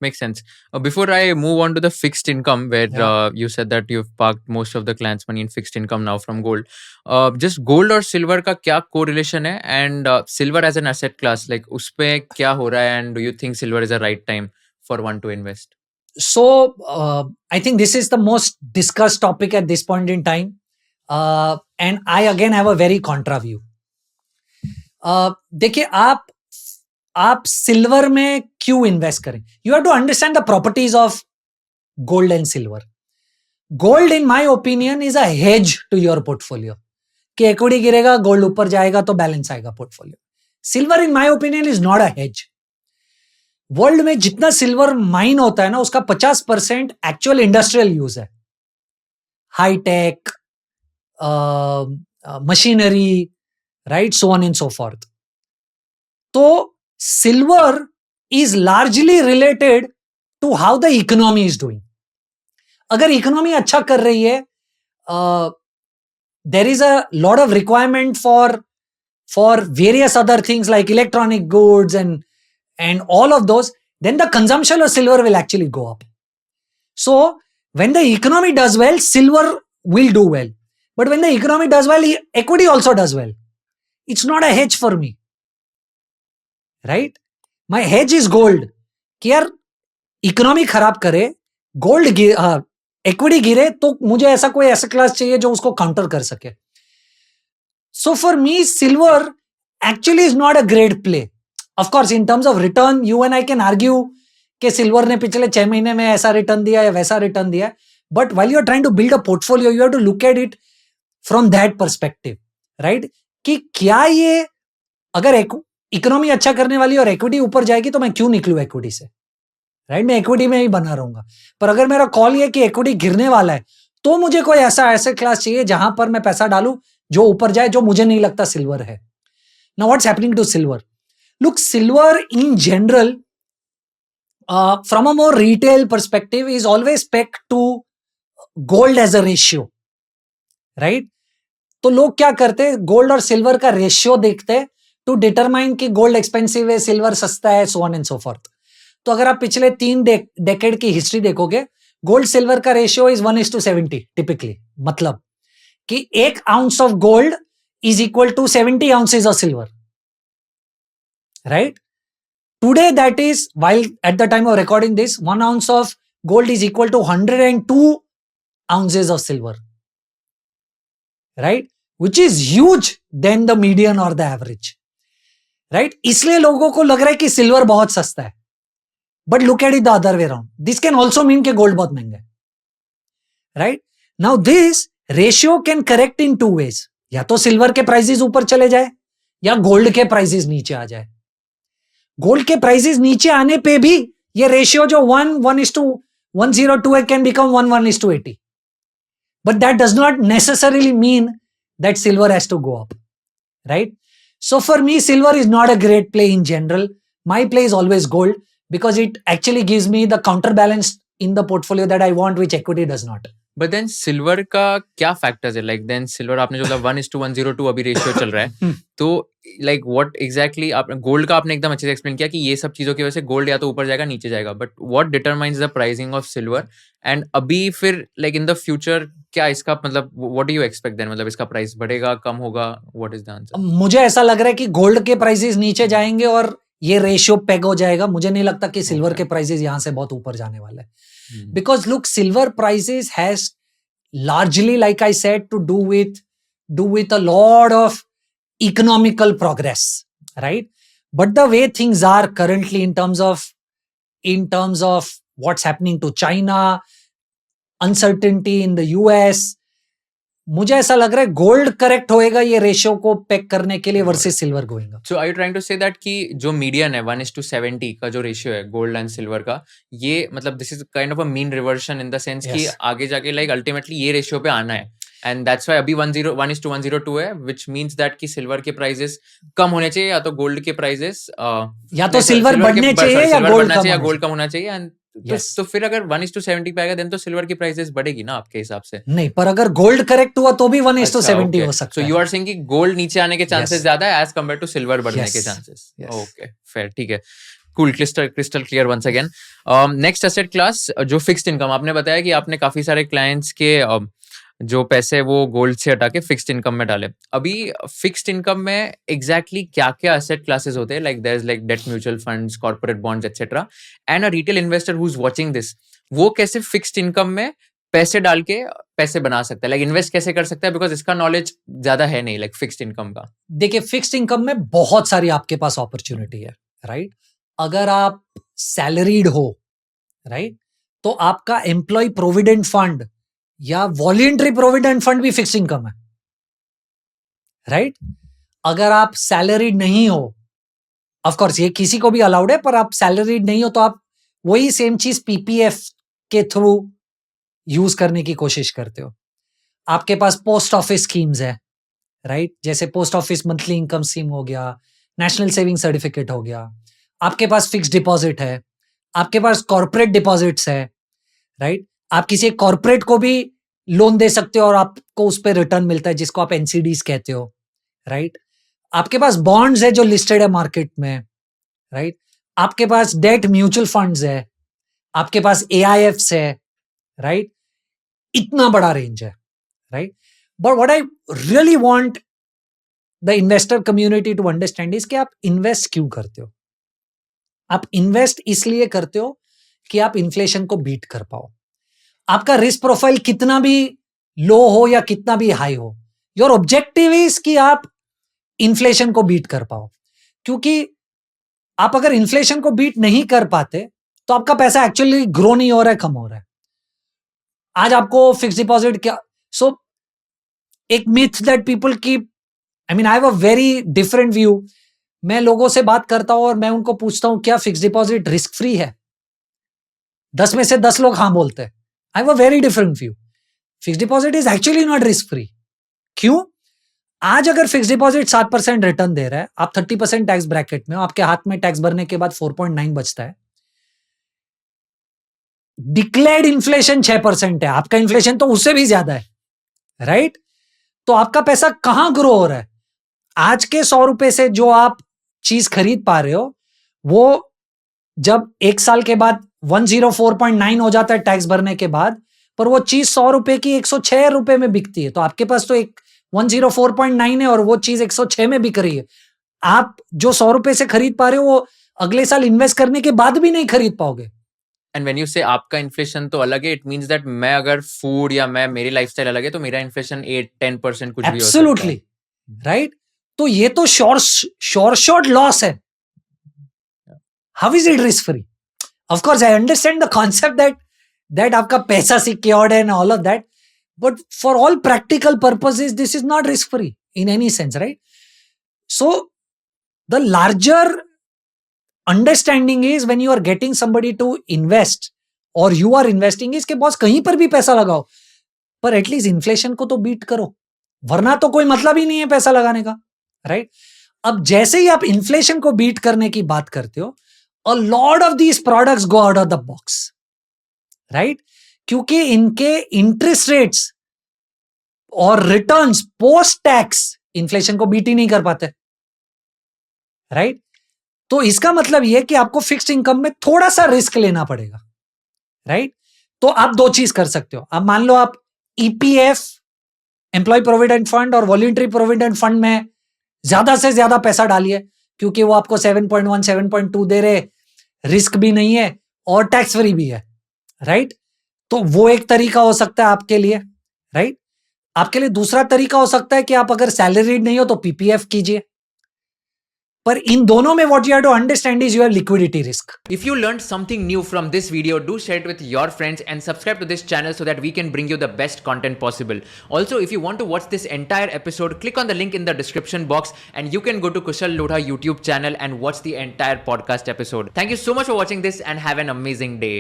Makes sense. Before I move on to the fixed income, where Yeah. you said that you've parked most of the clients' money in fixed income now from gold. Just gold और silver का क्या correlation है? And silver as an asset class, like उसपे क्या हो रहा है? And do you think silver is a right time for one to invest? So I think this is the most discussed topic at this point in time, and I again have a very contra view. देखिए, आप silver में क्यों invest करें? You have to understand the properties of gold and silver. Gold in my opinion is a hedge to your portfolio. कि equity गिरेगा, gold ऊपर जाएगा तो बैलेंस आएगा portfolio. Silver in my opinion is not a hedge. World में जितना silver mine होता है ना, उसका 50% एक्चुअल इंडस्ट्रियल यूज है. Hi-tech, machinery, right, so on and so forth. तो silver is largely related to how the economy is doing. अगर economy अच्छा कर रही है, there is a lot of requirement for various other things like electronic goods and all of those, then the consumption of silver will actually go up. So when the economy does well, silver will do well. But when the economy does well, equity also does well. It's not a hedge for me, right? My hedge is gold. कि यार economy खराब करे, gold equity गिरे, तो मुझे ऐसा कोई asset class चाहिए जो उसको काउंटर कर सके. So for me, silver actually is not a great play. Of course, in terms of return, you and I can argue कि सिल्वर ने पिछले 6 महीने में ऐसा रिटर्न दिया या वैसा रिटर्न दिया. But while you are trying to build a portfolio, you have to look at it from that perspective, right? कि क्या ये, अगर इकोनॉमी अच्छा करने वाली और इक्विटी ऊपर जाएगी तो मैं क्यों निकलूं इक्विटी से, राइट? मैं इक्विटी में ही बना रहूंगा. पर अगर मेरा कॉल ये कि इक्विटी गिरने वाला है, तो मुझे कोई ऐसा एसेट क्लास चाहिए जहां पर मैं पैसा डालूं जो ऊपर जाए, जो मुझे नहीं लगता सिल्वर है. Now what's happening to silver? Look, silver in general, from a more retail perspective, is always pegged to gold as a ratio, right? तो लोग क्या करते हैं, गोल्ड और सिल्वर का रेशियो देखते हैं टू डिटरमाइन कि गोल्ड एक्सपेंसिव है, सिल्वर सस्ता है, so on and so forth. तो अगर आप पिछले 3 डेकेड की हिस्ट्री देखोगे, गोल्ड सिल्वर का रेशियो इज 1:70 टिपिकली. मतलब कि 1 ounce of gold is equal to 70 ounces of silver. Right? Today, that is, while at the time of recording this, 1 ounce of gold is equal to 102 ounces of silver. Right? Which is huge than the median or the average. Right? इसलिए लोगों को लग रहा है कि silver बहुत सस्ता है. But look at it the other way around. This can also mean कि गोल्ड बहुत महंगा है. Right? Now this ratio can correct in 2 ways. या तो सिल्वर के प्राइसेस ऊपर चले जाए, या गोल्ड के प्राइसेस नीचे आ जाए. गोल्ड के प्राइसेस नीचे आने पे भी ये रेशियो जो 1:102 can become 1:80. But that does not necessarily mean that silver has to go up, right? So for me, silver is not a great play in general. My play is always gold because it actually gives me the counter balance in the portfolio that I want, which equity does not. But then silver का क्या factors है? Like then silver आपने जो बोला 1:102 अभी ratio चल रहा है, तो like what exactly, आप गोल्ड का आपने एकदम अच्छे से एक्सप्लेन किया कि ये सब चीजों की वजह से गोल्ड या तो ऊपर जाएगा नीचे जाएगा, but what determines the pricing of silver? And अभी फिर like in the future क्या इसका मतलब what do you expect then? मतलब इसका प्राइस बढ़ेगा, कम होगा? What is the answer? मुझे ऐसा लग रहा है कि गोल्ड के प्राइसेस नीचे जाएंगे और ये रेशियो पेग हो जाएगा. मुझे नहीं लगता कि सिल्वर के प्राइसेस यहां से बहुत ऊपर जाने वाले हैं. Because look, silver prices has largely, like I said, to do with a lot of economical progress, right? But the way things are currently in terms of what's happening to China, uncertainty in the US, मुझे ऐसा लग रहा है gold correct होएगा ये ratio को pack करने के लिए versus silver going up. So are you trying to say that कि जो मीडियन है 1:70 का जो रेशियो है गोल्ड एंड सिल्वर का, ये मतलब this is kind of a mean reversion in the sense कि आगे जाके लाइक अल्टीमेटली ये रेशियो पे आना है, एंड दैट्स व्हाई अभी 1:102 है, व्हिच मींस दैट कि सिल्वर के प्राइसेस कम होने चाहिए या तो गोल्ड के प्राइसेस या तो सिल्वर बढ़ने चाहिए या गोल्ड कम होना चाहिए. एंड तो फिर अगर 1:70 पे आएगा देन तो सिल्वर की प्राइसेस बढ़ेगी ना आपके हिसाब से? नहीं, पर अगर गोल्ड करेक्ट हुआ तो भी 1:70 हो सकता है. सो यू आर सेइंग कि गोल्ड नीचे आने के चांसेस ज्यादा है एज कंपेयर टू सिल्वर बढ़ने के चांसेस. ओके, फेयर, ठीक है. Cool, crystal clear once again. Next asset class जो फिक्स्ड इनकम, आपने बताया कि आपने काफी सारे क्लाइंट्स के जो पैसे वो गोल्ड से हटा के फिक्स्ड इनकम में डाले. अभी फिक्स्ड इनकम में एग्जैक्टली क्या क्या एसेट क्लासेस होते हैं? Like there is like debt mutual funds, corporate bonds etcetera. And a retail investor who is watching this, वो कैसे फिक्स्ड इनकम में पैसे डाल के पैसे बना सकता है, लाइक इन्वेस्ट कैसे कर सकता है? बिकॉज इसका नॉलेज ज्यादा है नहीं लाइक फिक्स्ड इनकम का. देखिए, फिक्स्ड इनकम में बहुत सारी आपके पास अपॉर्चुनिटी है, राइट? अगर आप सैलरीड हो, राइट, तो आपका एम्प्लॉय प्रोविडेंट फंड या वॉलंटरी प्रोविडेंट फंड भी फिक्स्ड इनकम है, राइट? अगर आप सैलरीड नहीं हो, ऑफ कोर्स ये किसी को भी अलाउड है, पर आप सैलरीड नहीं हो तो आप वही सेम चीज पीपीएफ के थ्रू यूज करने की कोशिश करते हो. आपके पास पोस्ट ऑफिस स्कीम्स है, राइट? जैसे post office monthly income scheme हो गया, नेशनल सेविंग सर्टिफिकेट हो गया. आपके पास फिक्स्ड डिपॉजिट है, आपके पास कॉर्पोरेट डिपॉजिट्स है, राइट? आप किसी कॉर्पोरेट को भी लोन दे सकते हो और आपको उस पर रिटर्न मिलता है, जिसको आप एनसीडीज कहते हो, राइट? आपके पास बॉन्ड्स है जो लिस्टेड है मार्केट में, राइट? आपके पास डेट म्यूचुअल फंड्स है, आपके पास एआईएफ्स है, राइट? इतना बड़ा रेंज है, right? But what I really want the investor community to understand is कि आप इन्वेस्ट क्यों करते हो. आप इन्वेस्ट इसलिए करते हो कि आप इन्फ्लेशन को बीट कर पाओ. आपका रिस्क प्रोफाइल कितना भी लो हो या कितना भी हाई हो, योर ऑब्जेक्टिव इज कि आप इन्फ्लेशन को बीट कर पाओ. क्योंकि आप अगर इन्फ्लेशन को बीट नहीं कर पाते तो आपका पैसा एक्चुअली ग्रो नहीं हो रहा है, कम हो रहा है. आज आपको फिक्स डिपॉजिट क्या, सो एक myth that people keep, I mean I have a very different view. मैं लोगों से बात करता हूं और मैं उनको पूछता हूं क्या फिक्स डिपॉजिट रिस्क फ्री है? 10 में से 10 लोग हाँ बोलते हैं. I have a very different view. Fix deposit is actually not risk free. क्यों? आज अगर फिक्स डिपॉजिट 7% रिटर्न दे रहा है, आप 30% टैक्स ब्रैकेट में हो, आपके हाथ में टैक्स भरने के बाद 4.9 बचता है. डिक्लेयर्ड इन्फ्लेशन 6% है, आपका इन्फ्लेशन तो उससे भी ज्यादा है, राइट? तो आपका पैसा कहां ग्रो हो रहा है? आज के 100 रुपए से जो आप चीज खरीद पा रहे हो, वो जब एक साल के बाद 104.9 हो जाता है टैक्स भरने के बाद, पर वो चीज 100 रुपए की 106 रुपए में बिकती है. तो आपके पास तो एक 104.9 है और वो चीज 106 में बिक रही है. आप जो 100 रुपए से खरीद पा रहे हो, वो अगले साल इन्वेस्ट करने के बाद भी नहीं खरीद पाओगे. एंड व्हेन यू से आपका इन्फ्लेशन तो अलग है, इट मींस दैट मैं अगर फूड या मैं मेरी लाइफस्टाइल अलग है तो मेरा इन्फ्लेशन 8-10% कुछ भी हो सकता है. Absolutely, right? तो ये तो शॉर्ट लॉस है. How is it risk free? Of course I understand the concept that आपका पैसा सिक्योर्ड है and all of that, but for all practical purposes this is not risk free in any sense, right? So the larger understanding is when you are getting somebody to invest और you are investing, इसके बॉस कहीं पर भी पैसा लगाओ, पर at least inflation को तो बीट करो, वरना तो कोई मतलब ही नहीं है पैसा लगाने का, राइट? अब जैसे ही आप इन्फ्लेशन को बीट करने की बात करते हो, a lot of these products go out of the box, right? क्योंकि इनके इंटरेस्ट रेट्स और रिटर्न्स पोस्ट टैक्स इन्फ्लेशन को बीट ही नहीं कर पाते, राइट? तो इसका मतलब यह कि आपको फिक्स्ड इनकम में थोड़ा सा रिस्क लेना पड़ेगा, राइट? तो आप दो चीज कर सकते हो. अब मान लो आप ईपीएफ, एम्प्लॉय प्रोविडेंट फंड और वॉलंटरी प्रोविडेंट फंड में ज्यादा से ज्यादा पैसा डालिए, क्योंकि वो आपको 7.1 7.2 दे रहे, रिस्क भी नहीं है और टैक्स फ्री भी है, राइट? तो वो एक तरीका हो सकता है आपके लिए, राइट? आपके लिए दूसरा तरीका हो सकता है कि आप अगर सैलरीड नहीं हो तो पीपीएफ कीजिए. पर इन दोनों में what you have to understand is your liquidity risk. If you learned something new from this video, do share it with your friends and subscribe to this channel so that we can bring you the best content possible. Also, if you want to watch this entire episode, click on the link in the description box and you can go to Kushal Lodha YouTube channel and watch the entire podcast episode. Thank you so much for watching this and have an amazing day.